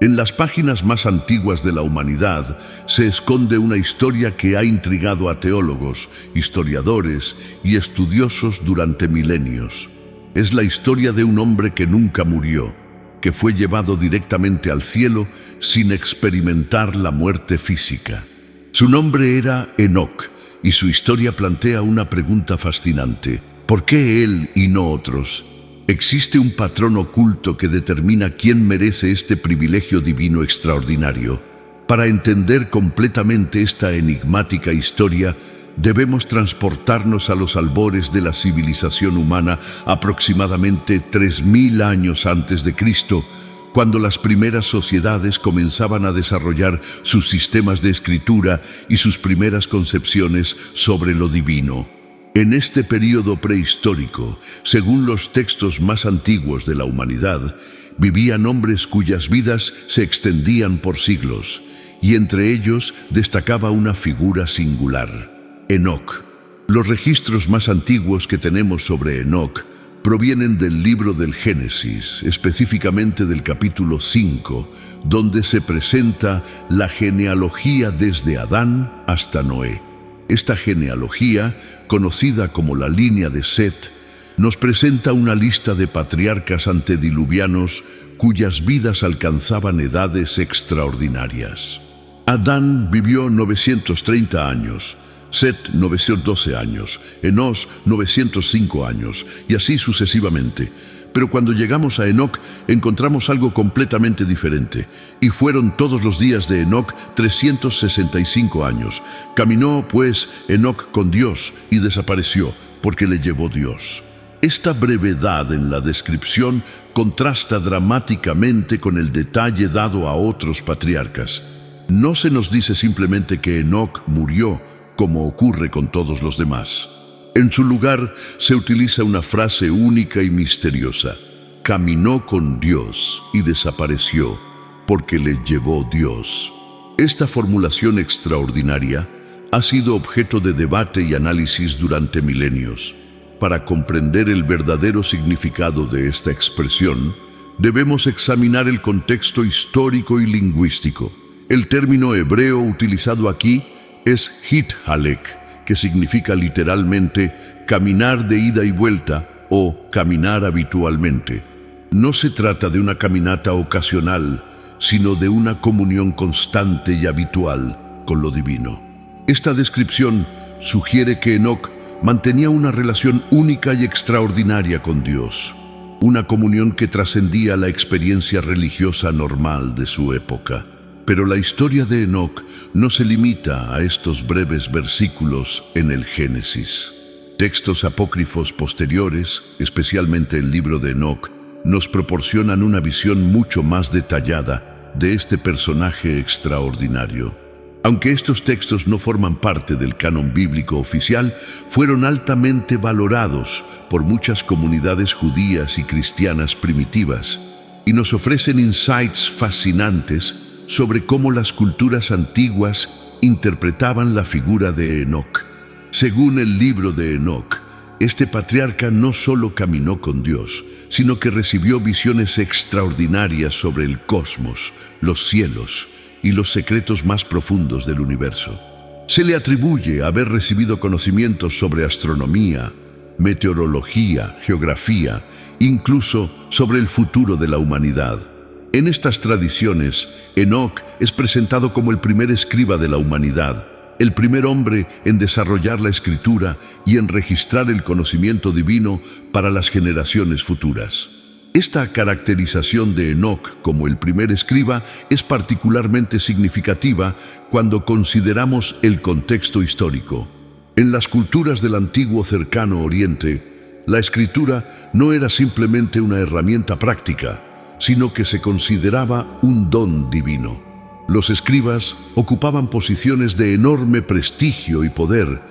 En las páginas más antiguas de la humanidad se esconde una historia que ha intrigado a teólogos, historiadores y estudiosos durante milenios. Es la historia de un hombre que nunca murió, que fue llevado directamente al cielo sin experimentar la muerte física. Su nombre era Enoc, y su historia plantea una pregunta fascinante. ¿Por qué él y no otros? ¿Existe un patrón oculto que determina quién merece este privilegio divino extraordinario? Para entender completamente esta enigmática historia, debemos transportarnos a los albores de la civilización humana aproximadamente 3000 años antes de Cristo, cuando las primeras sociedades comenzaban a desarrollar sus sistemas de escritura y sus primeras concepciones sobre lo divino. En este período prehistórico, según los textos más antiguos de la humanidad, vivían hombres cuyas vidas se extendían por siglos, y entre ellos destacaba una figura singular: Enoc. Los registros más antiguos que tenemos sobre Enoc provienen del libro del Génesis, específicamente del capítulo 5, donde se presenta la genealogía desde Adán hasta Noé. Esta genealogía, conocida como la línea de Set, nos presenta una lista de patriarcas antediluvianos cuyas vidas alcanzaban edades extraordinarias. Adán vivió 930 años, Set 912 años, Enos 905 años, y así sucesivamente. Pero cuando llegamos a Enoc, encontramos algo completamente diferente. Y fueron todos los días de Enoc 365 años. Caminó, pues, Enoc con Dios y desapareció, porque le llevó Dios. Esta brevedad en la descripción contrasta dramáticamente con el detalle dado a otros patriarcas. No se nos dice simplemente que Enoc murió, como ocurre con todos los demás. En su lugar se utiliza una frase única y misteriosa: caminó con Dios y desapareció, porque le llevó Dios. Esta formulación extraordinaria ha sido objeto de debate y análisis durante milenios. Para comprender el verdadero significado de esta expresión, debemos examinar el contexto histórico y lingüístico. El término hebreo utilizado aquí es Hit-Halek, que significa literalmente caminar de ida y vuelta o caminar habitualmente. No se trata de una caminata ocasional, sino de una comunión constante y habitual con lo divino. Esta descripción sugiere que Enoc mantenía una relación única y extraordinaria con Dios, una comunión que trascendía la experiencia religiosa normal de su época. Pero la historia de Enoc no se limita a estos breves versículos en el Génesis. Textos apócrifos posteriores, especialmente el libro de Enoc, nos proporcionan una visión mucho más detallada de este personaje extraordinario. Aunque estos textos no forman parte del canon bíblico oficial, fueron altamente valorados por muchas comunidades judías y cristianas primitivas, y nos ofrecen insights fascinantes sobre cómo las culturas antiguas interpretaban la figura de Enoc. Según el libro de Enoc, este patriarca no solo caminó con Dios, sino que recibió visiones extraordinarias sobre el cosmos, los cielos y los secretos más profundos del universo. Se le atribuye haber recibido conocimientos sobre astronomía, meteorología, geografía, incluso sobre el futuro de la humanidad. En estas tradiciones, Enoc es presentado como el primer escriba de la humanidad, el primer hombre en desarrollar la escritura y en registrar el conocimiento divino para las generaciones futuras. Esta caracterización de Enoc como el primer escriba es particularmente significativa cuando consideramos el contexto histórico. En las culturas del antiguo Cercano Oriente, la escritura no era simplemente una herramienta práctica, sino que se consideraba un don divino. Los escribas ocupaban posiciones de enorme prestigio y poder,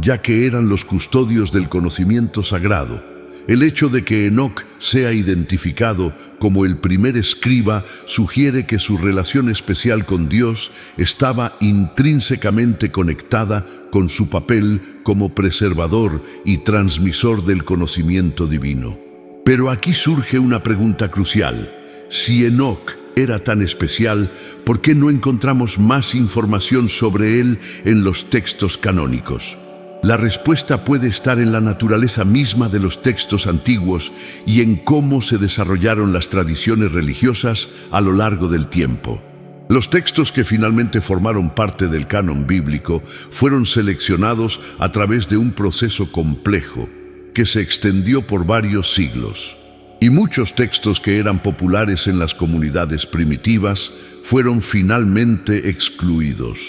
ya que eran los custodios del conocimiento sagrado. El hecho de que Enoc sea identificado como el primer escriba sugiere que su relación especial con Dios estaba intrínsecamente conectada con su papel como preservador y transmisor del conocimiento divino. Pero aquí surge una pregunta crucial. Si Enoc era tan especial, ¿por qué no encontramos más información sobre él en los textos canónicos? La respuesta puede estar en la naturaleza misma de los textos antiguos y en cómo se desarrollaron las tradiciones religiosas a lo largo del tiempo. Los textos que finalmente formaron parte del canon bíblico fueron seleccionados a través de un proceso complejo que se extendió por varios siglos. Y muchos textos que eran populares en las comunidades primitivas fueron finalmente excluidos.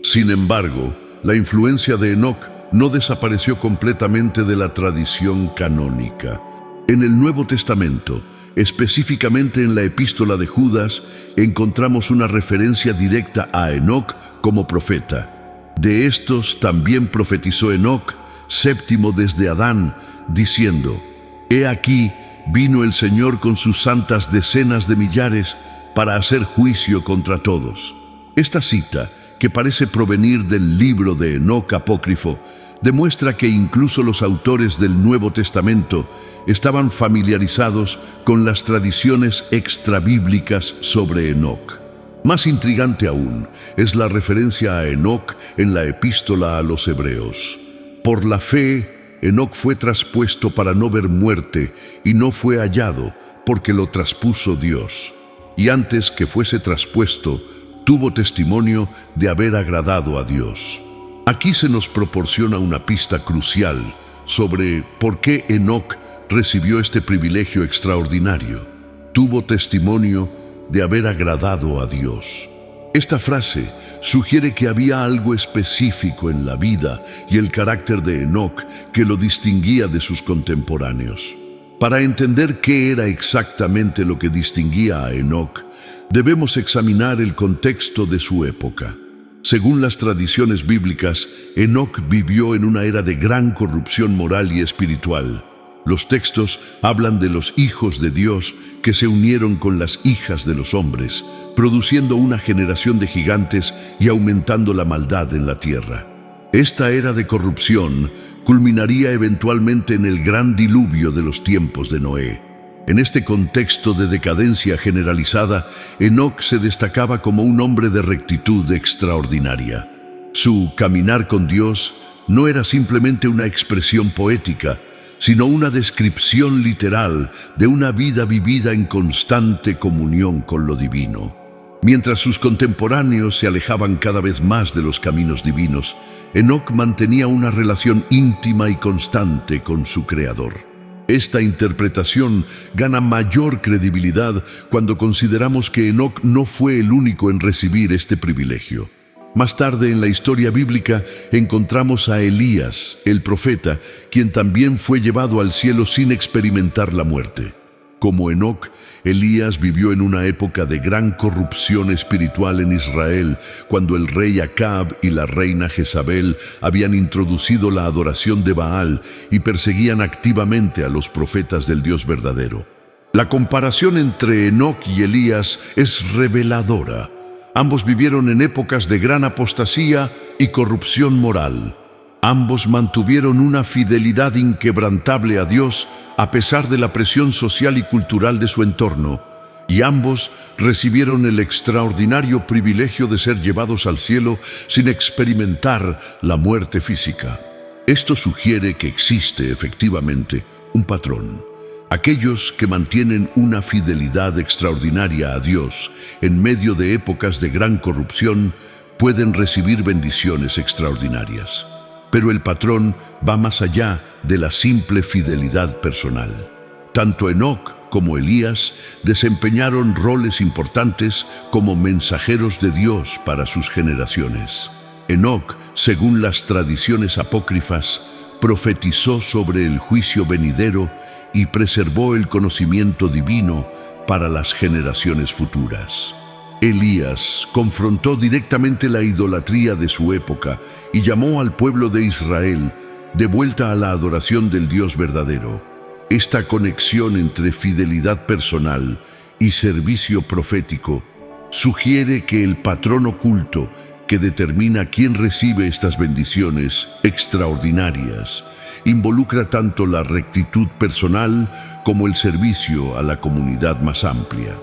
Sin embargo, la influencia de Enoc no desapareció completamente de la tradición canónica. En el Nuevo Testamento, específicamente en la Epístola de Judas, encontramos una referencia directa a Enoc como profeta. De estos también profetizó Enoc, séptimo desde Adán, diciendo: «He aquí, vino el Señor con sus santas decenas de millares para hacer juicio contra todos». Esta cita, que parece provenir del libro de Enoc apócrifo, demuestra que incluso los autores del Nuevo Testamento estaban familiarizados con las tradiciones extrabíblicas sobre Enoc. Más intrigante aún es la referencia a Enoc en la Epístola a los Hebreos. Por la fe, Enoc fue traspuesto para no ver muerte y no fue hallado porque lo traspuso Dios. Y antes que fuese traspuesto, tuvo testimonio de haber agradado a Dios. Aquí se nos proporciona una pista crucial sobre por qué Enoc recibió este privilegio extraordinario. Tuvo testimonio de haber agradado a Dios. Esta frase sugiere que había algo específico en la vida y el carácter de Enoc que lo distinguía de sus contemporáneos. Para entender qué era exactamente lo que distinguía a Enoc, debemos examinar el contexto de su época. Según las tradiciones bíblicas, Enoc vivió en una era de gran corrupción moral y espiritual. Los textos hablan de los hijos de Dios que se unieron con las hijas de los hombres, produciendo una generación de gigantes y aumentando la maldad en la tierra. Esta era de corrupción culminaría eventualmente en el gran diluvio de los tiempos de Noé. En este contexto de decadencia generalizada, Enoc se destacaba como un hombre de rectitud extraordinaria. Su caminar con Dios no era simplemente una expresión poética, sino una descripción literal de una vida vivida en constante comunión con lo divino. Mientras sus contemporáneos se alejaban cada vez más de los caminos divinos, Enoc mantenía una relación íntima y constante con su Creador. Esta interpretación gana mayor credibilidad cuando consideramos que Enoc no fue el único en recibir este privilegio. Más tarde en la historia bíblica encontramos a Elías, el profeta, quien también fue llevado al cielo sin experimentar la muerte. Como Enoc, Elías vivió en una época de gran corrupción espiritual en Israel, cuando el rey Acab y la reina Jezabel habían introducido la adoración de Baal y perseguían activamente a los profetas del Dios verdadero. La comparación entre Enoc y Elías es reveladora. Ambos vivieron en épocas de gran apostasía y corrupción moral. Ambos mantuvieron una fidelidad inquebrantable a Dios a pesar de la presión social y cultural de su entorno, y ambos recibieron el extraordinario privilegio de ser llevados al cielo sin experimentar la muerte física. Esto sugiere que existe efectivamente un patrón. Aquellos que mantienen una fidelidad extraordinaria a Dios en medio de épocas de gran corrupción pueden recibir bendiciones extraordinarias. Pero el patrón va más allá de la simple fidelidad personal. Tanto Enoc como Elías desempeñaron roles importantes como mensajeros de Dios para sus generaciones. Enoc, según las tradiciones apócrifas, profetizó sobre el juicio venidero y preservó el conocimiento divino para las generaciones futuras. Elías confrontó directamente la idolatría de su época y llamó al pueblo de Israel de vuelta a la adoración del Dios verdadero. Esta conexión entre fidelidad personal y servicio profético sugiere que el patrón oculto que determina quién recibe estas bendiciones extraordinarias involucra tanto la rectitud personal como el servicio a la comunidad más amplia.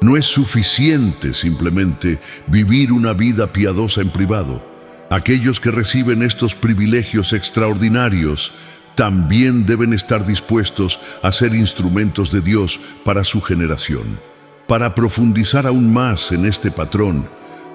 No es suficiente simplemente vivir una vida piadosa en privado. Aquellos que reciben estos privilegios extraordinarios también deben estar dispuestos a ser instrumentos de Dios para su generación. Para profundizar aún más en este patrón,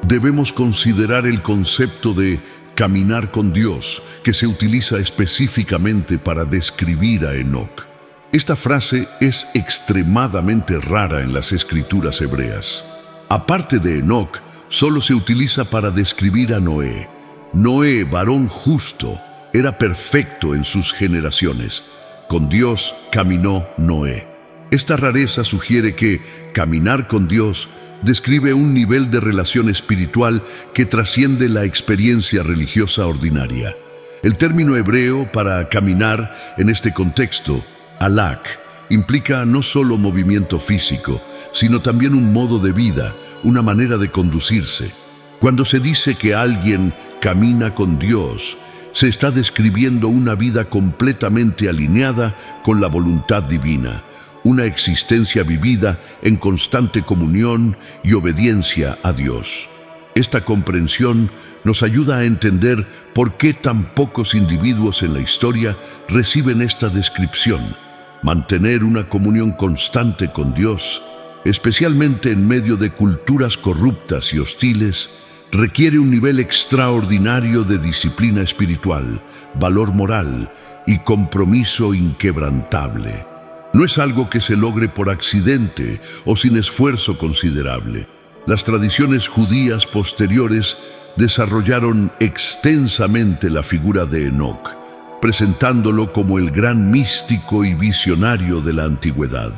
debemos considerar el concepto de caminar con Dios, que se utiliza específicamente para describir a Enoc. Esta frase es extremadamente rara en las escrituras hebreas. Aparte de Enoc, solo se utiliza para describir a Noé. Noé, varón justo, era perfecto en sus generaciones. Con Dios caminó Noé. Esta rareza sugiere que caminar con Dios describe un nivel de relación espiritual que trasciende la experiencia religiosa ordinaria. El término hebreo para caminar en este contexto, halak, implica no solo movimiento físico, sino también un modo de vida, una manera de conducirse. Cuando se dice que alguien camina con Dios, se está describiendo una vida completamente alineada con la voluntad divina, una existencia vivida en constante comunión y obediencia a Dios. Esta comprensión nos ayuda a entender por qué tan pocos individuos en la historia reciben esta descripción. Mantener una comunión constante con Dios, especialmente en medio de culturas corruptas y hostiles, requiere un nivel extraordinario de disciplina espiritual, valor moral y compromiso inquebrantable. No es algo que se logre por accidente o sin esfuerzo considerable. Las tradiciones judías posteriores desarrollaron extensamente la figura de Enoc, presentándolo como el gran místico y visionario de la antigüedad.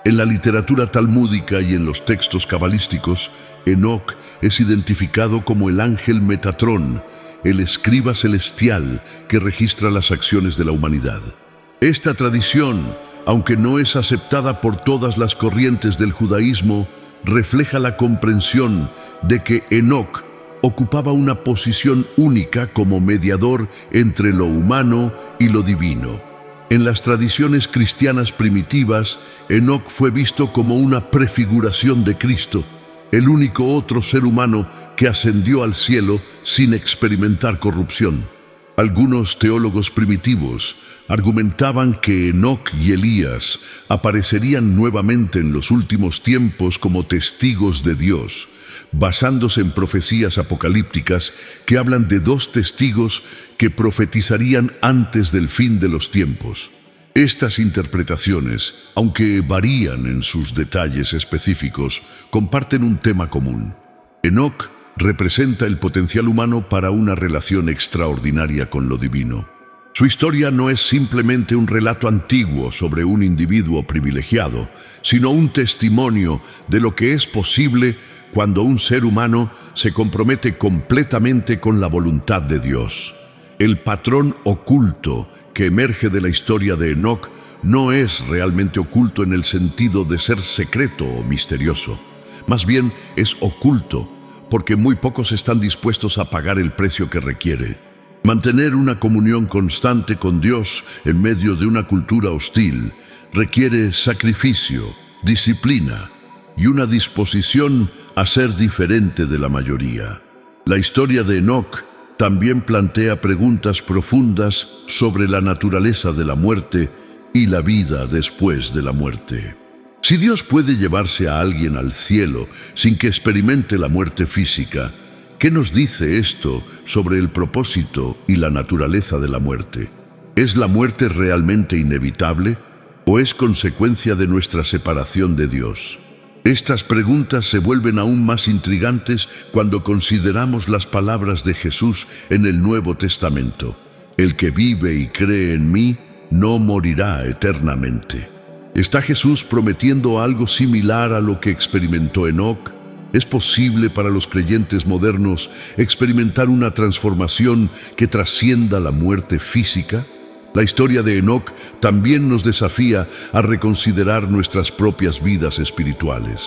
En la literatura talmúdica y en los textos cabalísticos, Enoc es identificado como el ángel Metatrón, el escriba celestial que registra las acciones de la humanidad. Esta tradición, aunque no es aceptada por todas las corrientes del judaísmo, refleja la comprensión de que Enoc ocupaba una posición única como mediador entre lo humano y lo divino. En las tradiciones cristianas primitivas, Enoc fue visto como una prefiguración de Cristo, el único otro ser humano que ascendió al cielo sin experimentar corrupción. Algunos teólogos primitivos argumentaban que Enoc y Elías aparecerían nuevamente en los últimos tiempos como testigos de Dios, basándose en profecías apocalípticas que hablan de dos testigos que profetizarían antes del fin de los tiempos. Estas interpretaciones, aunque varían en sus detalles específicos, comparten un tema común. Enoc representa el potencial humano para una relación extraordinaria con lo divino. Su historia no es simplemente un relato antiguo sobre un individuo privilegiado, sino un testimonio de lo que es posible cuando un ser humano se compromete completamente con la voluntad de Dios. El patrón oculto que emerge de la historia de Enoc no es realmente oculto en el sentido de ser secreto o misterioso. Más bien es oculto porque muy pocos están dispuestos a pagar el precio que requiere. Mantener una comunión constante con Dios en medio de una cultura hostil requiere sacrificio, disciplina y una disposición a ser diferente de la mayoría. La historia de Enoc también plantea preguntas profundas sobre la naturaleza de la muerte y la vida después de la muerte. Si Dios puede llevarse a alguien al cielo sin que experimente la muerte física, ¿qué nos dice esto sobre el propósito y la naturaleza de la muerte? ¿Es la muerte realmente inevitable o es consecuencia de nuestra separación de Dios? Estas preguntas se vuelven aún más intrigantes cuando consideramos las palabras de Jesús en el Nuevo Testamento. El que vive y cree en mí no morirá eternamente. ¿Está Jesús prometiendo algo similar a lo que experimentó Enoc? ¿Es posible para los creyentes modernos experimentar una transformación que trascienda la muerte física? La historia de Enoc también nos desafía a reconsiderar nuestras propias vidas espirituales.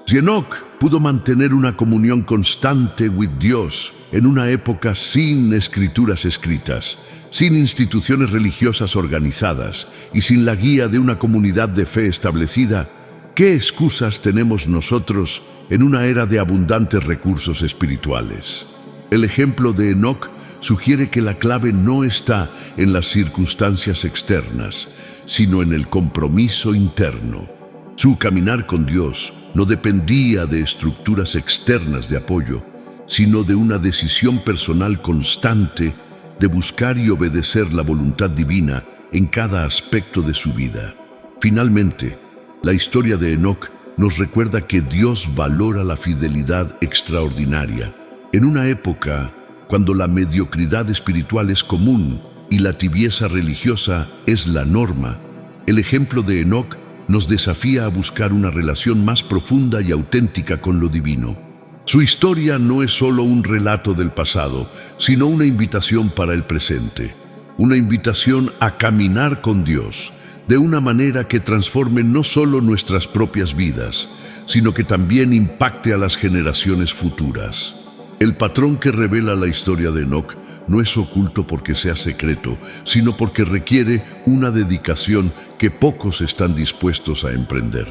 Si Enoc pudo mantener una comunión constante con Dios en una época sin escrituras escritas, sin instituciones religiosas organizadas y sin la guía de una comunidad de fe establecida, ¿Qué excusas tenemos nosotros en una era de abundantes recursos espirituales? El ejemplo de Enoc sugiere que la clave no está en las circunstancias externas, sino en el compromiso interno. Su caminar con Dios no dependía de estructuras externas de apoyo, sino de una decisión personal constante de buscar y obedecer la voluntad divina en cada aspecto de su vida. Finalmente, la historia de Enoc nos recuerda que Dios valora la fidelidad extraordinaria. En una época cuando la mediocridad espiritual es común y la tibieza religiosa es la norma, el ejemplo de Enoc nos desafía a buscar una relación más profunda y auténtica con lo divino. Su historia no es solo un relato del pasado, sino una invitación para el presente, una invitación a caminar con Dios, de una manera que transforme no solo nuestras propias vidas, sino que también impacte a las generaciones futuras. El patrón que revela la historia de Enoc no es oculto porque sea secreto, sino porque requiere una dedicación que pocos están dispuestos a emprender.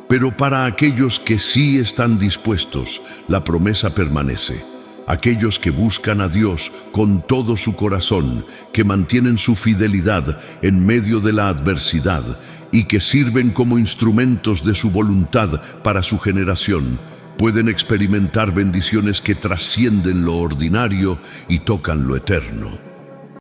Pero para aquellos que sí están dispuestos, la promesa permanece. Aquellos que buscan a Dios con todo su corazón, que mantienen su fidelidad en medio de la adversidad y que sirven como instrumentos de su voluntad para su generación, pueden experimentar bendiciones que trascienden lo ordinario y tocan lo eterno.